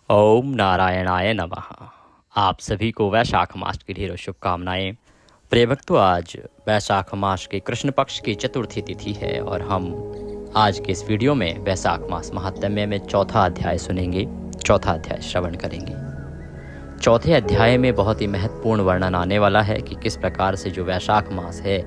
ओम नारायणाय नमः। आप सभी को वैशाख मास की ढेरों शुभकामनाएं। प्रिय भक्तों, आज वैशाख मास के कृष्ण पक्ष की चतुर्थी तिथि है और हम आज के इस वीडियो में वैशाख मास महात्म्य में चौथा अध्याय सुनेंगे, चौथा अध्याय श्रवण करेंगे। चौथे अध्याय में बहुत ही महत्वपूर्ण वर्णन आने वाला है कि किस प्रकार से जो वैशाख मास है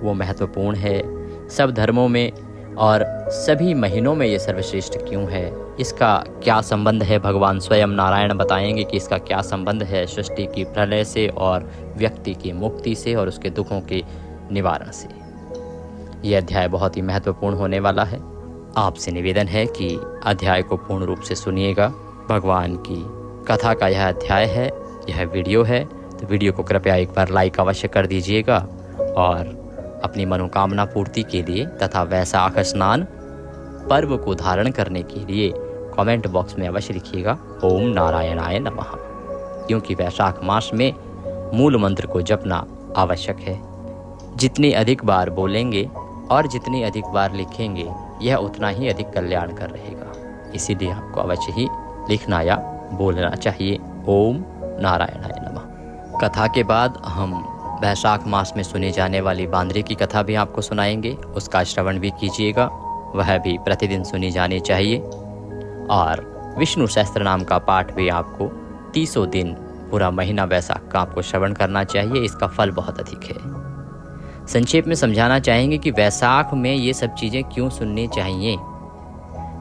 वो महत्वपूर्ण है सब धर्मों में और सभी महीनों में ये सर्वश्रेष्ठ क्यों है, इसका क्या संबंध है। भगवान स्वयं नारायण बताएंगे कि इसका क्या संबंध है सृष्टि की प्रलय से और व्यक्ति की मुक्ति से और उसके दुखों के निवारण से। ये अध्याय बहुत ही महत्वपूर्ण होने वाला है। आपसे निवेदन है कि अध्याय को पूर्ण रूप से सुनिएगा। भगवान की कथा का यह अध्याय है, यह वीडियो है, तो वीडियो को कृपया एक बार लाइक अवश्य कर दीजिएगा और अपनी मनोकामना पूर्ति के लिए तथा वैशाख स्नान पर्व को धारण करने के लिए कमेंट बॉक्स में अवश्य लिखिएगा ओम नारायणाय नमः, क्योंकि वैशाख मास में मूल मंत्र को जपना आवश्यक है। जितनी अधिक बार बोलेंगे और जितनी अधिक बार लिखेंगे यह उतना ही अधिक कल्याण कर रहेगा। इसीलिए आपको अवश्य ही लिखना या बोलना चाहिए ओम नारायणाय नमः। कथा के बाद हम वैशाख मास में सुनी जाने वाली बांदरी की कथा भी आपको सुनाएंगे, उसका श्रवण भी कीजिएगा, वह भी प्रतिदिन सुनी जानी चाहिए। और विष्णु सहस्त्र नाम का पाठ भी आपको 30 दिन पूरा महीना वैशाख का आपको श्रवण करना चाहिए, इसका फल बहुत अधिक है। संक्षेप में समझाना चाहेंगे कि वैशाख में ये सब चीज़ें क्यों सुननी चाहिए।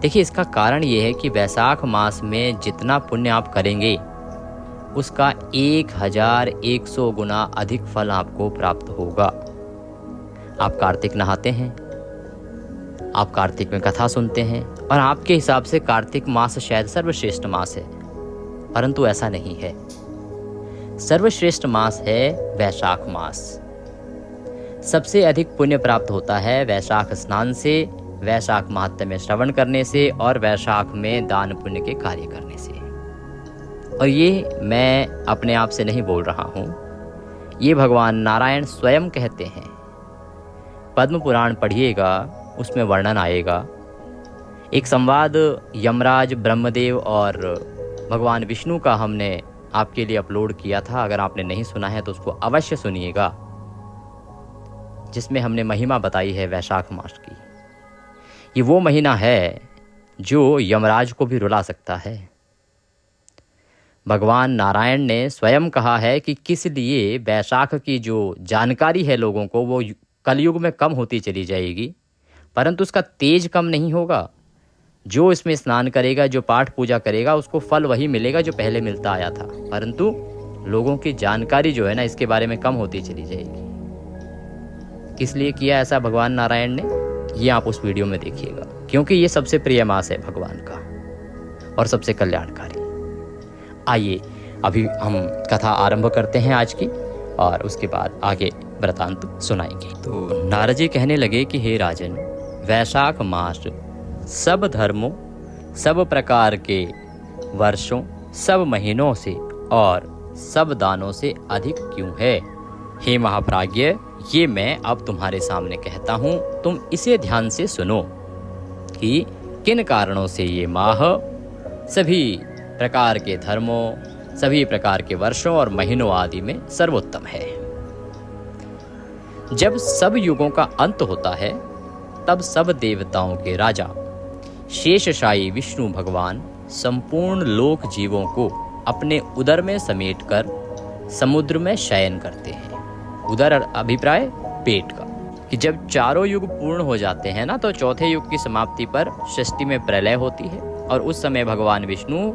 देखिए, इसका कारण ये है कि वैशाख मास में जितना पुण्य आप करेंगे उसका 1100 गुना अधिक फल आपको प्राप्त होगा। आप कार्तिक नहाते हैं, आप कार्तिक में कथा सुनते हैं और आपके हिसाब से कार्तिक मास शायद सर्वश्रेष्ठ मास है, परंतु ऐसा नहीं है। सर्वश्रेष्ठ मास है वैशाख मास। सबसे अधिक पुण्य प्राप्त होता है वैशाख स्नान से, वैशाख महात्म्य में श्रवण करने से और वैशाख में दान पुण्य के कार्य करने से। और ये मैं अपने आप से नहीं बोल रहा हूँ, ये भगवान नारायण स्वयं कहते हैं। पद्म पुराण पढ़िएगा, उसमें वर्णन आएगा। एक संवाद यमराज, ब्रह्मदेव और भगवान विष्णु का हमने आपके लिए अपलोड किया था। अगर आपने नहीं सुना है तो उसको अवश्य सुनिएगा, जिसमें हमने महिमा बताई है वैशाख मास की। ये वो महीना है जो यमराज को भी रुला सकता है। भगवान नारायण ने स्वयं कहा है कि किस लिए वैशाख की जो जानकारी है लोगों को वो कलयुग में कम होती चली जाएगी, परंतु उसका तेज कम नहीं होगा। जो इसमें स्नान करेगा, जो पाठ पूजा करेगा, उसको फल वही मिलेगा जो पहले मिलता आया था, परंतु लोगों की जानकारी जो है ना इसके बारे में कम होती चली जाएगी। किस लिए किया ऐसा भगवान नारायण ने, ये आप उस वीडियो में देखिएगा, क्योंकि ये सबसे प्रिय मास है भगवान का और सबसे कल्याणकारी। आइए अभी हम कथा आरंभ करते हैं आज की और उसके बाद आगे वृतांत सुनाएंगे। तो नारद जी कहने लगे कि हे राजन, वैशाख मास सब धर्मों, सब प्रकार के वर्षों, सब महीनों से और सब दानों से अधिक क्यों है। हे महाप्राज्ञ, ये मैं अब तुम्हारे सामने कहता हूँ, तुम इसे ध्यान से सुनो कि किन कारणों से ये माह सभी प्रकार के धर्मों, सभी प्रकार के वर्षों और महीनों आदि में सर्वोत्तम है। जब सब युगों का अंत होता है तब सब देवताओं के राजा शेषशायी विष्णु भगवान संपूर्ण लोक जीवों को अपने उदर में समेटकर समुद्र में शयन करते हैं। उदर अभिप्राय पेट का, कि जब चारों युग पूर्ण हो जाते हैं ना, तो चौथे युग की समाप्ति पर सृष्टि में प्रलय होती है और उस समय भगवान विष्णु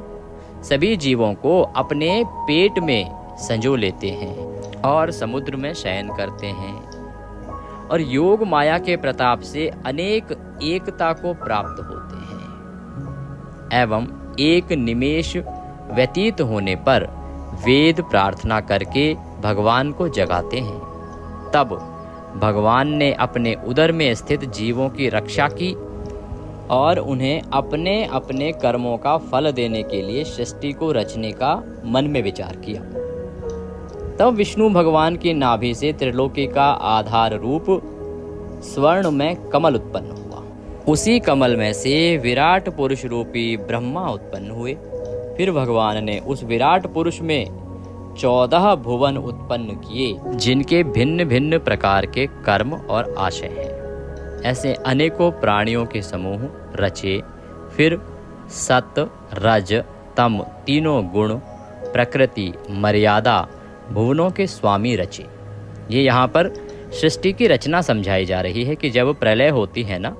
सभी जीवों को अपने पेट में संजो लेते हैं और समुद्र में शयन करते हैं और योग माया के प्रताप से अनेक एकता को प्राप्त होते हैं एवं एक निमेष व्यतीत होने पर वेद प्रार्थना करके भगवान को जगाते हैं। तब भगवान ने अपने उदर में स्थित जीवों की रक्षा की और उन्हें अपने अपने कर्मों का फल देने के लिए सृष्टि को रचने का मन में विचार किया। तब विष्णु भगवान की नाभि से त्रिलोकी का आधार रूप स्वर्ण में कमल उत्पन्न हुआ। उसी कमल में से विराट पुरुष रूपी ब्रह्मा उत्पन्न हुए। फिर भगवान ने उस विराट पुरुष में 14 भुवन उत्पन्न किए, जिनके भिन्न भिन्न प्रकार के कर्म और आशय हैं। ऐसे अनेकों प्राणियों के समूह रचे। फिर सत, रज, तम तीनों गुण, प्रकृति, मर्यादा भुवनों के स्वामी रचे। ये यहाँ पर सृष्टि की रचना समझाई जा रही है कि जब प्रलय होती है ना,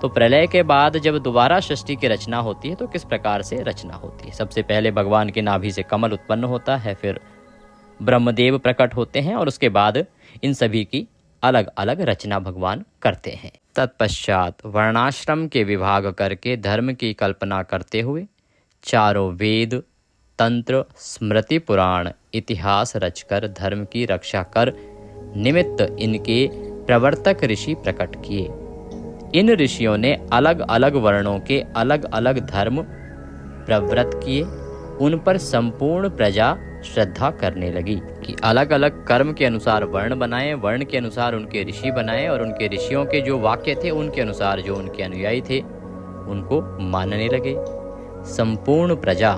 तो प्रलय के बाद जब दोबारा सृष्टि की रचना होती है तो किस प्रकार से रचना होती है। सबसे पहले भगवान के नाभि से कमल उत्पन्न होता है, फिर ब्रह्मदेव प्रकट होते हैं और उसके बाद इन सभी की अलग अलग रचना भगवान करते हैं। तत्पश्चात वर्णाश्रम के विभाग करके धर्म की कल्पना करते हुए चारों वेद, तंत्र, स्मृति, पुराण, इतिहास रचकर धर्म की रक्षा कर निमित्त इनके प्रवर्तक ऋषि प्रकट किए। इन ऋषियों ने अलग अलग वर्णों के अलग अलग धर्म प्रवृत्त किए। उन पर संपूर्ण प्रजा श्रद्धा करने लगी कि अलग अलग कर्म के अनुसार वर्ण बनाए, वर्ण के अनुसार उनके ऋषि बनाए और उनके ऋषियों के जो वाक्य थे उनके अनुसार जो उनके अनुयायी थे उनको मानने लगे। संपूर्ण प्रजा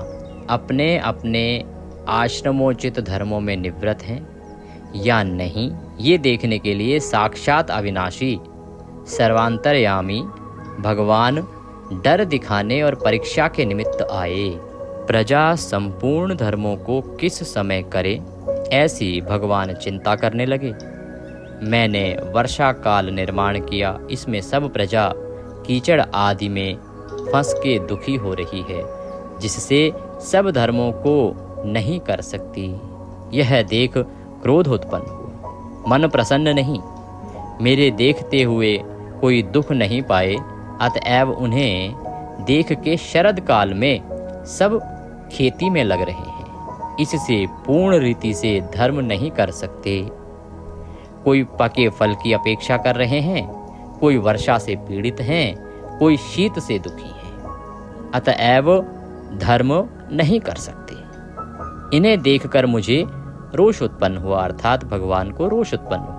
अपने अपने आश्रमोचित धर्मों में निवृत्त हैं या नहीं, ये देखने के लिए साक्षात अविनाशी सर्वांतर्यामी भगवान डर दिखाने और परीक्षा के निमित्त आए। प्रजा संपूर्ण धर्मों को किस समय करे, ऐसी भगवान चिंता करने लगे। मैंने वर्षा काल निर्माण किया, इसमें सब प्रजा कीचड़ आदि में फंस के दुखी हो रही है, जिससे सब धर्मों को नहीं कर सकती। यह देख क्रोध उत्पन्न हुआ। मन प्रसन्न नहीं, मेरे देखते हुए कोई दुख नहीं पाए, अतएव उन्हें देख के शरद काल में सब खेती में लग रहे हैं। इससे पूर्ण रीति से धर्म नहीं कर सकते। कोई पके फल की अपेक्षा कर रहे हैं, कोई वर्षा से पीड़ित हैं, कोई शीत से दुखी हैं, अतएव धर्म नहीं कर सकते। इन्हें देखकर मुझे रोष उत्पन्न हुआ, अर्थात भगवान को रोष उत्पन्न हुआ।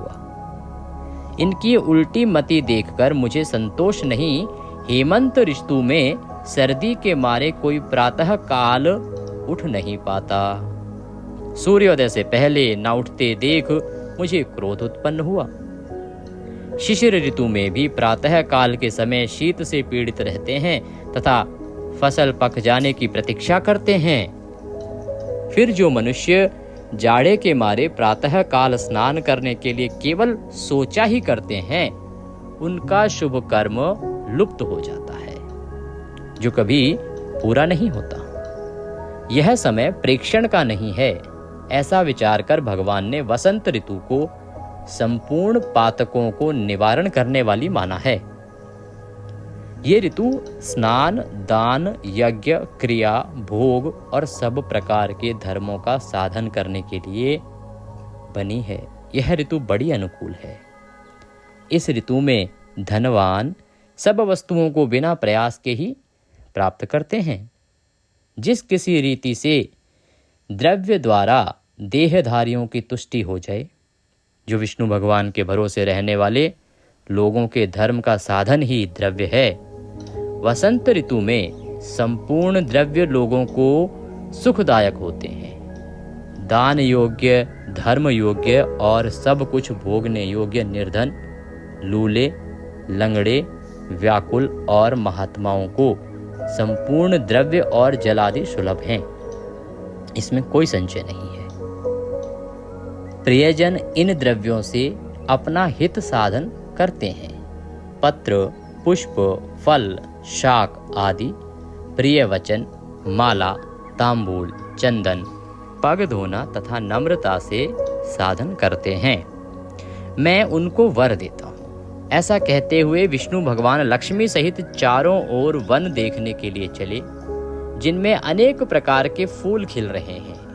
इनकी उल्टी मति देखकर मुझे संतोष नहीं। हेमंत ऋतु में सर्दी के मारे कोई प्रातः काल उठ नहीं पाता। सूर्योदय से पहले न उठते देख मुझे क्रोध उत्पन्न हुआ। शिशिर ऋतु में भी प्रातः काल के समय शीत से पीड़ित रहते हैं तथा फसल पक जाने की प्रतीक्षा करते हैं। फिर जो मनुष्य जाड़े के मारे प्रातः काल स्नान करने के लिए केवल सोचा ही करते हैं, उनका शुभ कर्म लुप्त हो जाता है, जो कभी पूरा नहीं होता। यह समय प्रेक्षण का नहीं है, ऐसा विचार कर भगवान ने वसंत ऋतु को संपूर्ण पातकों को निवारण करने वाली माना है। ये ऋतु स्नान, दान, यज्ञ, क्रिया, भोग और सब प्रकार के धर्मों का साधन करने के लिए बनी है। यह ऋतु बड़ी अनुकूल है। इस ऋतु में धनवान सब वस्तुओं को बिना प्रयास के ही प्राप्त करते हैं। जिस किसी रीति से द्रव्य द्वारा देहधारियों की तुष्टि हो जाए, जो विष्णु भगवान के भरोसे रहने वाले लोगों के धर्म का साधन ही द्रव्य है, वसंत ऋतु में संपूर्ण द्रव्य लोगों को सुखदायक होते हैं। दान योग्य, धर्म योग्य और सब कुछ भोगने योग्य निर्धन, लूले, लंगड़े, व्याकुल और महात्माओं को संपूर्ण द्रव्य और जलादि सुलभ हैं। इसमें कोई संशय नहीं है। प्रियजन इन द्रव्यों से अपना हित साधन करते हैं। पत्र, पुष्प, फल, शाक आदि, प्रिय वचन, माला, तांबूल, चंदन, पग धोना तथा नम्रता से साधन करते हैं। मैं उनको वर देता हूँ। ऐसा कहते हुए विष्णु भगवान लक्ष्मी सहित चारों ओर वन देखने के लिए चले, जिनमें अनेक प्रकार के फूल खिल रहे हैं।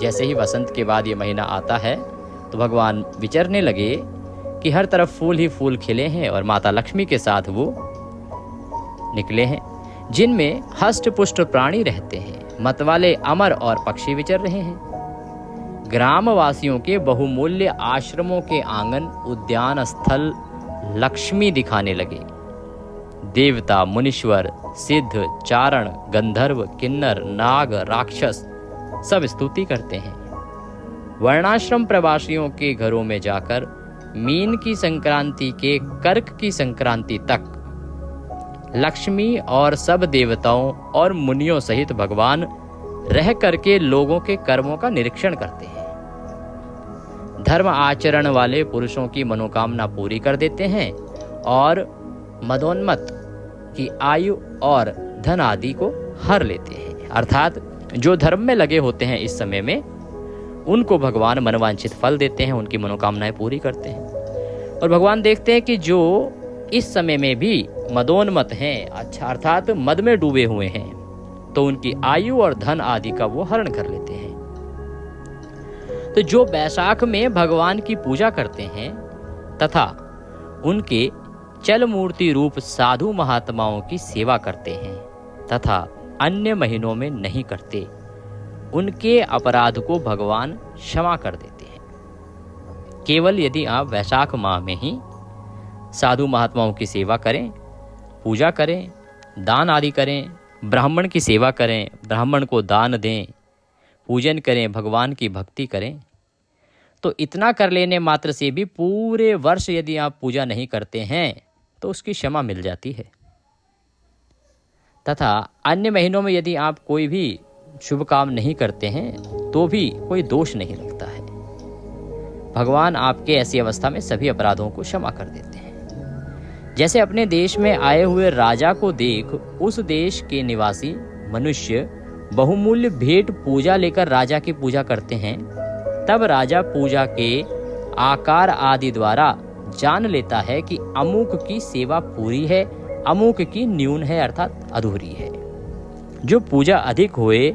जैसे ही वसंत के बाद ये महीना आता है तो भगवान विचरने लगे कि हर तरफ फूल ही फूल खिले हैं और माता लक्ष्मी के साथ वो निकले हैं, जिनमें हष्ट पुष्ट प्राणी रहते हैं। मतवाले अमर और पक्षी विचर रहे हैं। ग्रामवासियों के बहुमूल्य आश्रमों के आंगन, उद्यान स्थल लक्ष्मी दिखाने लगे। देवता, मुनीश्वर, सिद्ध, चारण, गंधर्व, किन्नर, नाग, राक्षस सब स्तुति करते हैं। वर्णाश्रम प्रवासियों के घरों में जाकर मीन की संक्रांति के कर्क की संक्रांति तक लक्ष्मी और सब देवताओं और मुनियों सहित भगवान रह करके लोगों के कर्मों का निरीक्षण करते हैं। धर्म आचरण वाले पुरुषों की मनोकामना पूरी कर देते हैं और मदोन्मत्त की आयु और धन आदि को हर लेते हैं। अर्थात जो धर्म में लगे होते हैं इस समय में उनको भगवान मनवांछित फल देते हैं, उनकी मनोकामनाएं पूरी करते हैं। और भगवान देखते हैं कि जो इस समय में भी मदोन्मत्त हैं, अच्छा अर्थात मद में डूबे हुए हैं, तो उनकी आयु और धन आदि का वो हरण कर लेते हैं। तो जो बैसाख में भगवान की पूजा करते हैं तथा उनके चल मूर्ति रूप साधु महात्माओं की सेवा करते हैं तथा अन्य महीनों में नहीं करते, उनके अपराध को भगवान क्षमा कर देते हैं। केवल यदि आप वैशाख माह में ही साधु महात्माओं की सेवा करें, पूजा करें, दान आदि करें, ब्राह्मण की सेवा करें, ब्राह्मण को दान दें, पूजन करें, भगवान की भक्ति करें, तो इतना कर लेने मात्र से भी पूरे वर्ष यदि आप पूजा नहीं करते हैं तो उसकी क्षमा मिल जाती है। तथा अन्य महीनों में यदि आप कोई भी शुभ काम नहीं करते हैं तो भी कोई दोष नहीं लगता है। भगवान आपके ऐसी अवस्था में सभी अपराधों को क्षमा कर देते हैं। जैसे अपने देश में आए हुए राजा को देख उस देश के निवासी मनुष्य बहुमूल्य भेंट पूजा लेकर राजा की पूजा करते हैं, तब राजा पूजा के आकार आदि द्वारा जान लेता है कि अमुक की सेवा पूरी है, अमुक की न्यून है अर्थात अधूरी है। जो पूजा अधिक होए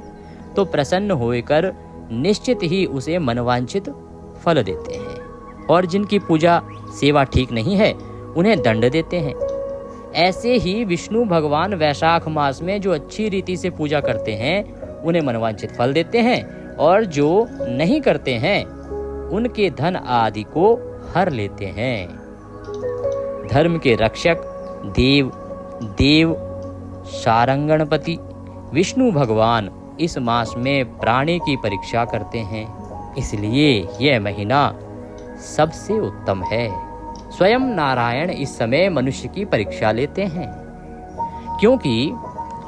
तो प्रसन्न होकर निश्चित ही उसे मनवांछित फल देते हैं, और जिनकी पूजा सेवा ठीक नहीं है उन्हें दंड देते हैं। ऐसे ही विष्णु भगवान वैशाख मास में जो अच्छी रीति से पूजा करते हैं उन्हें मनवांछित फल देते हैं, और जो नहीं करते हैं उनके धन आदि को हर लेते हैं। धर्म के रक्षक देव सारंगणपति विष्णु भगवान इस मास में प्राणी की परीक्षा करते हैं, इसलिए यह महीना सबसे उत्तम है। स्वयं नारायण इस समय मनुष्य की परीक्षा लेते हैं, क्योंकि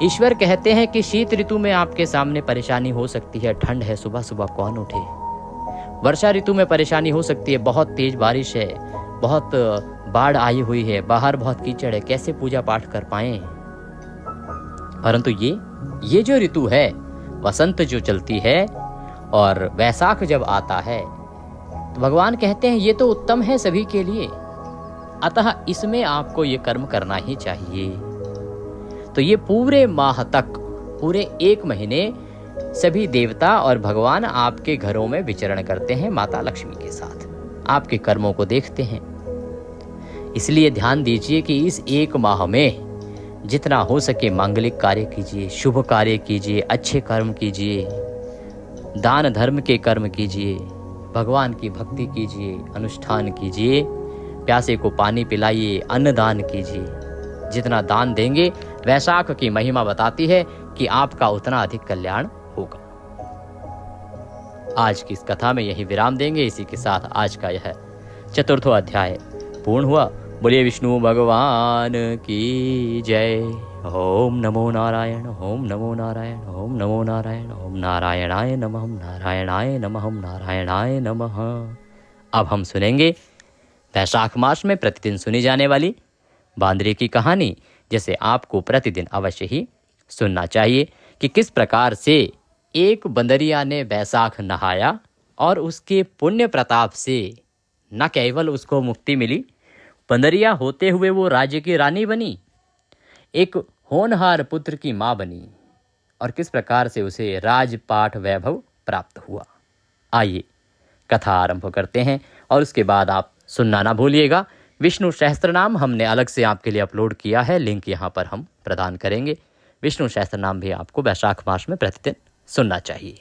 ईश्वर कहते हैं कि शीत ऋतु में आपके सामने परेशानी हो सकती है, ठंड है, सुबह सुबह कौन उठे। वर्षा ऋतु में परेशानी हो सकती है, बहुत तेज बारिश है, बहुत बाढ़ आई हुई है, बाहर बहुत कीचड़ है, कैसे पूजा पाठ कर पाएं। परंतु ये जो ऋतु है, वसंत जो चलती है और वैशाख जब आता है, तो भगवान कहते हैं ये तो उत्तम है सभी के लिए, अतः इसमें आपको ये कर्म करना ही चाहिए। तो ये पूरे माह तक, पूरे एक महीने सभी देवता और भगवान आपके घरों में विचरण करते हैं माता लक्ष्मी के साथ, आपके कर्मों को देखते हैं। इसलिए ध्यान दीजिए कि इस एक माह में जितना हो सके मांगलिक कार्य कीजिए, शुभ कार्य कीजिए, अच्छे कर्म कीजिए, दान धर्म के कर्म कीजिए, भगवान की भक्ति कीजिए, अनुष्ठान कीजिए, प्यासे को पानी पिलाइए, अन्नदान कीजिए। जितना दान देंगे, वैशाख की महिमा बताती है कि आपका उतना अधिक कल्याण होगा। आज की इस कथा में यही विराम देंगे। इसी के साथ आज का यह 4वां अध्याय पूर्ण हुआ। बोलिए विष्णु भगवान की जय। ओम नमो नारायण, ओम नमो नारायण, ओम नमो नारायण, ओम नारायणाय नमः, नारायणाय नमः, नारायणाय नमः। अब हम सुनेंगे वैशाख मास में प्रतिदिन सुनी जाने वाली बांदरी की कहानी, जैसे आपको प्रतिदिन अवश्य ही सुनना चाहिए कि किस प्रकार से एक बंदरिया ने बैसाख नहाया और उसके पुण्य प्रताप से न केवल उसको मुक्ति मिली, बंदरिया होते हुए वो राज्य की रानी बनी, एक होनहार पुत्र की माँ बनी, और किस प्रकार से उसे राजपाट वैभव प्राप्त हुआ। आइए कथा आरंभ करते हैं, और उसके बाद आप सुनना ना भूलिएगा। विष्णु सहस्त्रनाम हमने अलग से आपके लिए अपलोड किया है, लिंक यहाँ पर हम प्रदान करेंगे। विष्णु सहस्त्रनाम भी आपको वैशाख मास में प्रतिदिन सुनना चाहिए।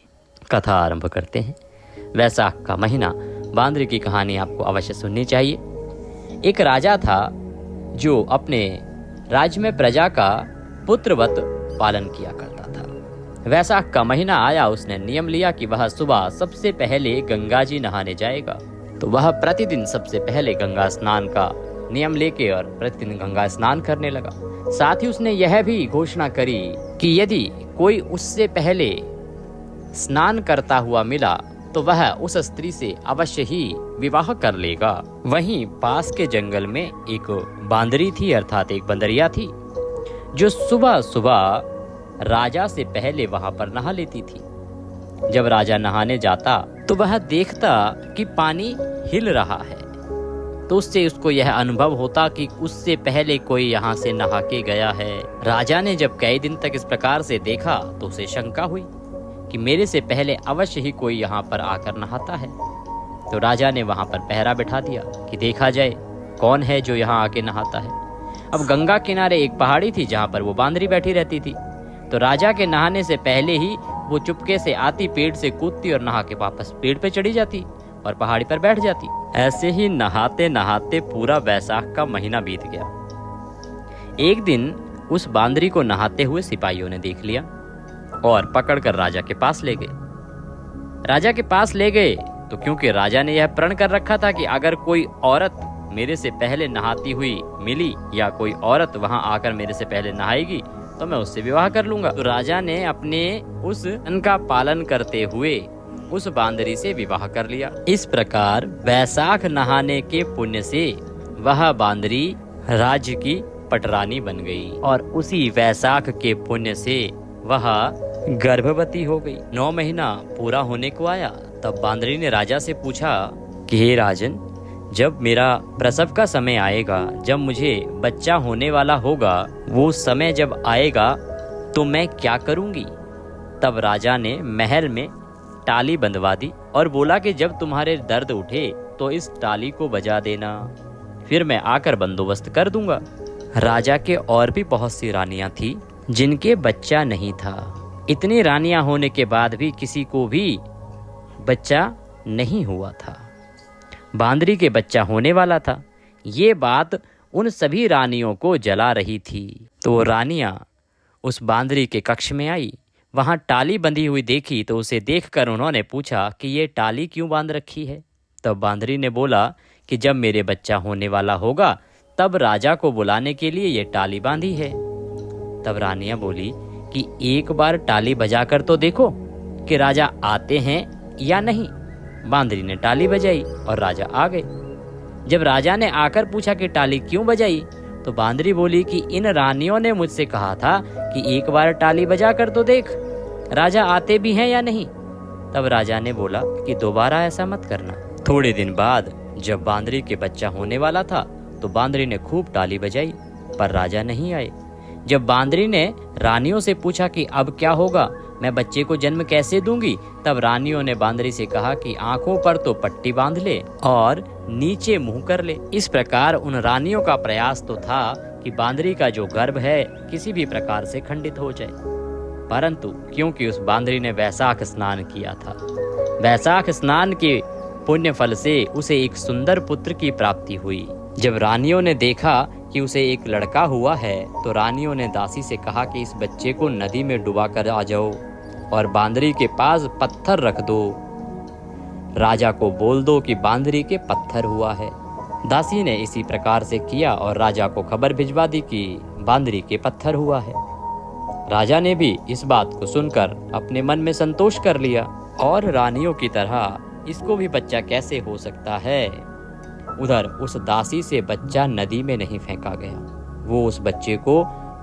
कथा आरंभ करते हैं। वैशाख का महीना, बांदरी की कहानी आपको अवश्य सुननी चाहिए। एक राजा था जो अपने राज्य में प्रजा का पुत्रवत पालन किया करता था। वैशाख का महीना आया, उसने नियम लिया कि वह सुबह सबसे पहले गंगा जी नहाने जाएगा। तो वह प्रतिदिन सबसे पहले गंगा स्नान का नियम लेके और प्रतिदिन गंगा स्नान करने लगा। साथ ही उसने यह भी घोषणा करी कि यदि कोई उससे पहले स्नान करता हुआ मिला तो वह उस स्त्री से अवश्य ही विवाह कर लेगा। वहीं पास के जंगल में एक बांदरी थी, अर्थात एक बंदरिया थी, जो सुबह सुबह राजा से पहले वहां पर नहा लेती थी। जब राजा नहाने जाता तो वह देखता कि पानी हिल रहा है, तो उससे उसको यह अनुभव होता कि उससे पहले कोई यहाँ से नहा के गया है। राजा ने जब कई दिन तक इस प्रकार से देखा तो उसे शंका हुई कि मेरे से पहले अवश्य ही कोई यहाँ पर आकर नहाता है। तो राजा ने वहां पर पहरा बिठा दिया कि देखा जाए कौन है जो यहाँ आके नहाता है। अब गंगा किनारे एक पहाड़ी थी जहाँ पर वो बांदरी बैठी रहती थी। तो राजा के नहाने से पहले ही वो चुपके से आती, पेड़ से कूदती और नहा के वापस पेड़ पे चढ़ी जाती और पहाड़ी पर बैठ जाती। ऐसे ही नहाते नहाते पूरा वैशाख का महीना बीत गया। एक दिन उस बांदरी को नहाते हुए सिपाहियों ने देख लिया और पकड़कर राजा के पास ले गए। राजा के पास ले गए तो क्योंकि राजा ने यह प्रण कर रखा था कि अगर कोई औरत मेरे से पहले नहाती हुई मिली या कोई औरत वहां आकर मेरे से पहले नहाएगी तो मैं उससे विवाह कर लूंगा। तो राजा ने अपने उस प्रण का पालन करते हुए उस बांदरी से विवाह कर लिया। इस प्रकार वैशाख नहाने के पुण्य से वह बांदरी राज्य की पटरानी बन गई और उसी वैशाख के पुण्य से वह गर्भवती हो गई। 9 महीना पूरा होने को आया तब बांदरी ने राजा से पूछा कि हे राजन, जब मेरा प्रसव का समय आएगा, जब मुझे बच्चा होने वाला होगा, वो समय जब आएगा तो मैं क्या करूंगी? तब राजा ने महल में टाली बंधवा दी और बोला कि जब तुम्हारे दर्द उठे तो इस टाली को बजा देना, फिर मैं आकर बंदोबस्त कर दूंगा। राजा के और भी बहुत सी रानियां थी जिनके बच्चा नहीं था। इतनी रानियां होने के बाद भी किसी को भी बच्चा नहीं हुआ था। बांदरी के बच्चा होने वाला था। ये बात उन सभी रानियों को जला रही थी। तो रानियां उस बांदरी के कक्ष में आई, वहां टाली बंधी हुई देखी तो उसे देखकर उन्होंने पूछा कि ये टाली क्यों बांध रखी है? तब बांदरी ने बोला कि जब मेरे बच्चा होने वाला होगा तब राजा को बुलाने के लिए ये टाली बांधी है। तब रानियां बोली कि एक बार टाली बजाकर तो देखो कि राजा आते हैं या नहीं। बांदरी ने टाली बजाई और राजा आ गए। जब राजा ने आकर पूछा कि टाली क्यों बजाई तो बांदरी बोली कि इन रानियों ने मुझसे कहा था कि एक बार टाली बजा कर तो देख राजा आते भी हैं या नहीं। तब राजा ने बोला कि दोबारा ऐसा मत करना। थोड़े दिन बाद जब बांदरी के बच्चा होने वाला था तो बांदरी ने खूब टाली बजाई पर राजा नहीं आए। जब बांदरी ने रानियों से पूछा कि अब क्या होगा, मैं बच्चे को जन्म कैसे दूंगी, तब रानियों ने बांदरी से कहा कि आंखों पर तो पट्टी बांध ले और नीचे मुंह कर ले। इस प्रकार उन रानियों का प्रयास तो था कि बांदरी का जो गर्भ है किसी भी प्रकार से खंडित हो जाए, परंतु क्योंकि उस बांदरी ने वैशाख स्नान किया था, वैशाख स्नान के पुण्य फल से उसे एक सुंदर पुत्र की प्राप्ति हुई। जब रानियों ने देखा कि उसे एक लड़का हुआ है तो रानियों ने दासी से कहा कि इस बच्चे को नदी में डुबा कर आ जाओ और बांदरी के पास पत्थर रख दो। राजा को बोल दो कि बांदरी के पत्थर हुआ है। दासी ने इसी प्रकार से किया और राजा को खबर भिजवा दी कि बांदरी के पत्थर हुआ है। राजा ने भी इस बात को सुनकर अपने मन में संतोष कर लिया और रानियों की तरह इसको भी बच्चा कैसे हो सकता है। उधर उस दासी से बच्चा नदी में नहीं फेंका गया, वो उस बच्चे को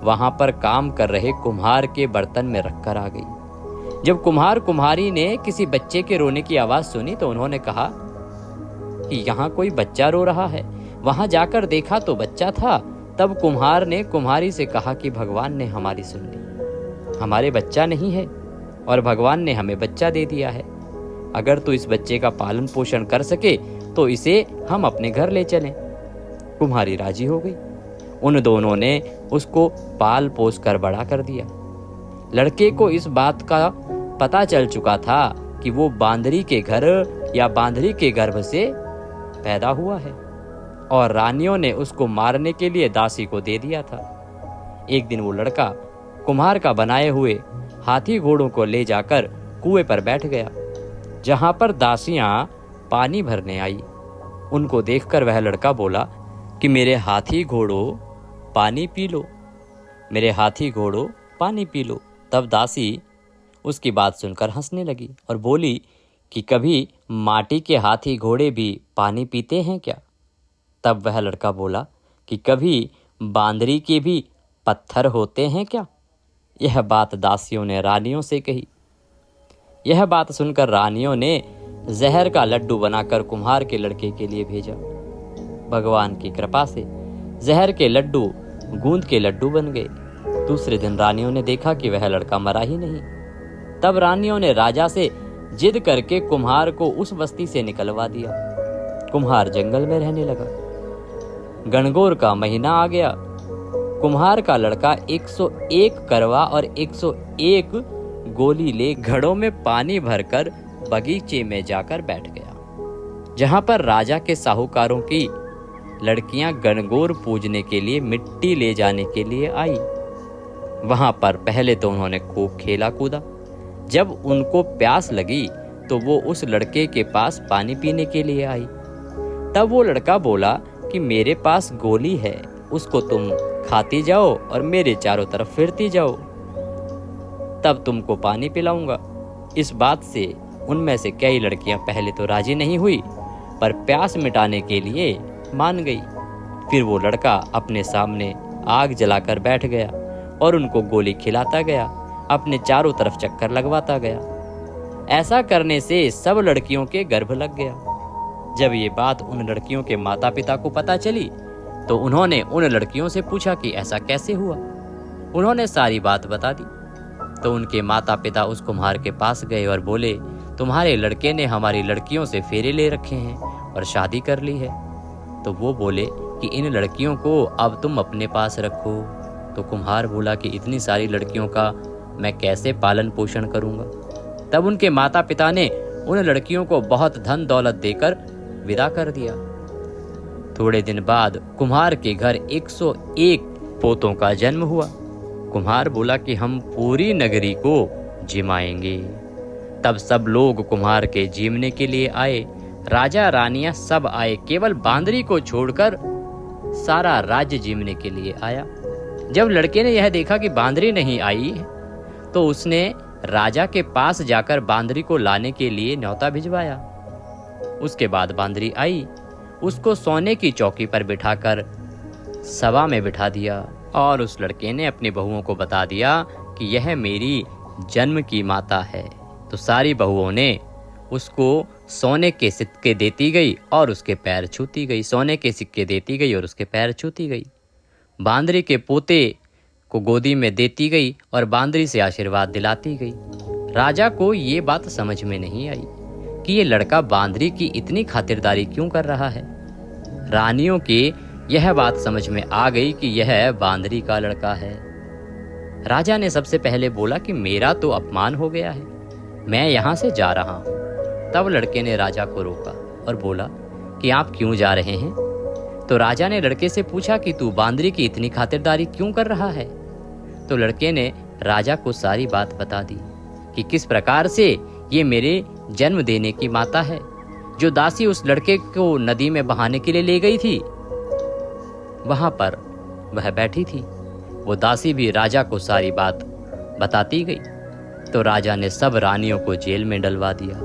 वहां पर काम कर रहे कुम्हार के बर्तन में रखकर आ गई। जब कुम्हार कुम्हारी ने किसी बच्चे के रोने की आवाज सुनी तो उन्होंने कहा कि यहाँ कोई बच्चा रो रहा है। वहां जाकर देखा तो बच्चा था। तब कुम्हार ने कुम्हारी से कहा कि भगवान ने हमारी सुन ली, हमारे बच्चा नहीं है और भगवान ने हमें बच्चा दे दिया है। अगर तू इस बच्चे का पालन पोषण कर सके तो इसे हम अपने घर ले चलें। कुम्हारी राजी हो गई। उन दोनों ने उसको पाल पोस कर बड़ा कर दिया। लड़के को इस बात का पता चल चुका था कि वो बांदरी के घर या बांदरी के गर्भ से पैदा हुआ है और रानियों ने उसको मारने के लिए दासी को दे दिया था। एक दिन वो लड़का कुम्हार का बनाए हुए हाथी घोड़ों को ले जाकर कुएं पर बैठ गया, जहां पर दासियां पानी भरने आई। उनको देखकर वह लड़का बोला कि मेरे हाथी घोड़ों पानी पी लो, मेरे हाथी घोड़ों पानी पी लो। तब दासी उसकी बात सुनकर हंसने लगी और बोली कि कभी माटी के हाथी घोड़े भी पानी पीते हैं क्या? तब वह लड़का बोला कि कभी बांदरी के भी पत्थर होते हैं क्या? यह बात दासियों ने रानियों से कही। यह बात सुनकर रानियों ने जहर का लड्डू बनाकर कुम्हार के लड़के के लिए भेजा। भगवान की कृपा से जहर के लड्डू गूंद के लड्डू बन गए। दूसरे दिन रानियों ने देखा कि वह लड़का मरा ही नहीं। तब रानियों ने राजा से जिद करके कुम्हार को उस बस्ती से निकलवा दिया। कुम्हार जंगल में रहने लगा। गणगौर का महीना आ गया। कुम्हार का लड़का 101 करवा और 101 गोली ले घड़ों में पानी भरकर बगीचे में जाकर बैठ गया, जहां पर राजा के साहूकारों की लड़कियां गणगौर पूजने के लिए मिट्टी ले जाने के लिए आई। वहां पर पहले तो उन्होंने खूब खेला कूदा। जब उनको प्यास लगी तो वो उस लड़के के पास पानी पीने के लिए आई। तब वो लड़का बोला कि मेरे पास गोली है, उसको तुम खाती जाओ और मेरे चारों तरफ फिरती जाओ, तब तुमको पानी पिलाऊंगा। इस बात से उनमें से कई लड़कियां पहले तो राजी नहीं हुई, पर प्यास मिटाने के लिए मान गई। फिर वो लड़का अपने सामने आग जलाकर बैठ गया और उनको गोली खिलाता गया, अपने चारों तरफ चक्कर लगवाता गया। ऐसा करने से सब लड़कियों के गर्भ लग गया। जब ये बात उन लड़कियों के माता पिता को पता चली तो उन्होंने उन लड़कियों से पूछा कि ऐसा कैसे हुआ। उन्होंने सारी बात बता दी। तो उनके माता पिता उस कुम्हार के पास गए और बोले, तुम्हारे लड़के ने हमारी लड़कियों से फेरे ले रखे हैं और शादी कर ली है। तो वो बोले कि इन लड़कियों को अब तुम अपने पास रखो। तो कुम्हार बोला कि इतनी सारी लड़कियों का मैं कैसे पालन पोषण करूंगा। तब उनके माता पिता ने उन लड़कियों को बहुत धन दौलत देकर विदा कर दिया। थोड़े दिन बाद कुम्हार के घर 101 पोतों का जन्म हुआ। कुम्हार बोला कि हम पूरी नगरी को जिमाएंगे। तब सब लोग कुम्हार के जीमने के लिए आए। राजा रानियां सब आए, केवल बांदरी को छोड़कर सारा राज्य जीमने के लिए आया। जब लड़के ने यह देखा कि बांदरी नहीं आई तो उसने राजा के पास जाकर बांदरी को लाने के लिए न्योता भिजवाया। उसके बाद बांदरी आई, उसको सोने की चौकी पर बिठाकर सभा में बिठा दिया और उस लड़के ने अपनी बहुओं को बता दिया कि यह मेरी जन्म की माता है। तो सारी बहुओं ने उसको सोने के सिक्के देती गई और उसके पैर छूती गई, सोने के सिक्के देती गई और उसके पैर छूती गई। बांदरी के पोते को गोदी में देती गई और बांदरी से आशीर्वाद दिलाती गई। राजा को ये बात समझ में नहीं आई कि ये लड़का बांदरी की इतनी खातिरदारी क्यों कर रहा है। रानियों के यह बात समझ में आ गई कि यह बांदरी का लड़का है। राजा ने सबसे पहले बोला कि मेरा तो अपमान हो गया है, मैं यहाँ से जा रहा हूँ। तब लड़के ने राजा को रोका और बोला कि आप क्यों जा रहे हैं। तो राजा ने लड़के से पूछा कि तू बांदरी की इतनी खातिरदारी क्यों कर रहा है। तो लड़के ने राजा को सारी बात बता दी कि किस प्रकार से ये मेरे जन्म देने की माता है। जो दासी उस लड़के को नदी में बहाने के लिए ले गई थी, वहां पर वह बैठी थी। वो दासी भी राजा को सारी बात बताती गई। तो राजा ने सब रानियों को जेल में डलवा दिया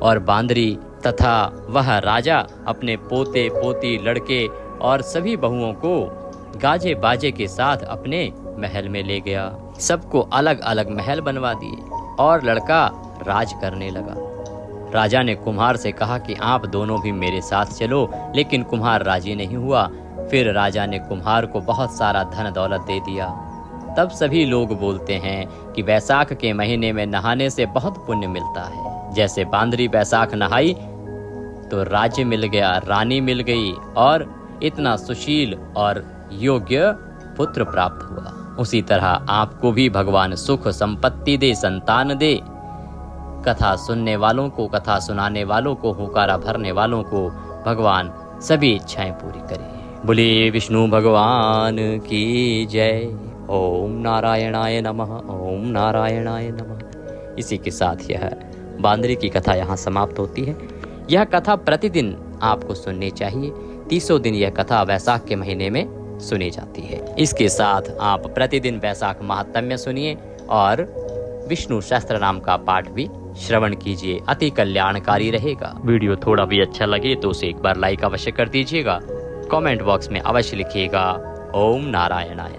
और बांदरी तथा वह राजा अपने पोते पोती लड़के और सभी बहुओं को गाजे बाजे के साथ अपने महल में ले गया। सबको अलग अलग महल बनवा दिए और लड़का राज करने लगा। राजा ने कुम्हार से कहा कि आप दोनों भी मेरे साथ चलो, लेकिन कुम्हार राजी नहीं हुआ। फिर राजा ने कुम्हार को बहुत सारा धन दौलत दे दिया। तब सभी लोग बोलते हैं कि बैसाख के महीने में नहाने से बहुत पुण्य मिलता है। जैसे बांदरी बैसाख नहाई तो राज्य मिल गया, रानी मिल गई और इतना सुशील और योग्य पुत्र प्राप्त हुआ। उसी तरह आपको भी भगवान सुख संपत्ति दे, संतान दे। कथा सुनने वालों को, कथा सुनाने वालों को, हुकारा भरने वालों को भगवान सभी इच्छाएं पूरी करे। बोले विष्णु भगवान की जय। ओम नारायणाय नमः, ओम नारायणाय नमः। इसी के साथ यह बांदरी की कथा यहाँ समाप्त होती है। यह कथा प्रतिदिन आपको सुननी चाहिए। 30 दिन यह कथा वैशाख के महीने में सुनी जाती है। इसके साथ आप प्रतिदिन वैशाख महात्म्य सुनिए और विष्णु सहस्त्र नाम का पाठ भी श्रवण कीजिए, अति कल्याणकारी रहेगा। वीडियो थोड़ा भी अच्छा लगे तो उसे एक बार लाइक अवश्य कर दीजिएगा। कमेंट बॉक्स में अवश्य लिखिएगा ओम नारायणाय।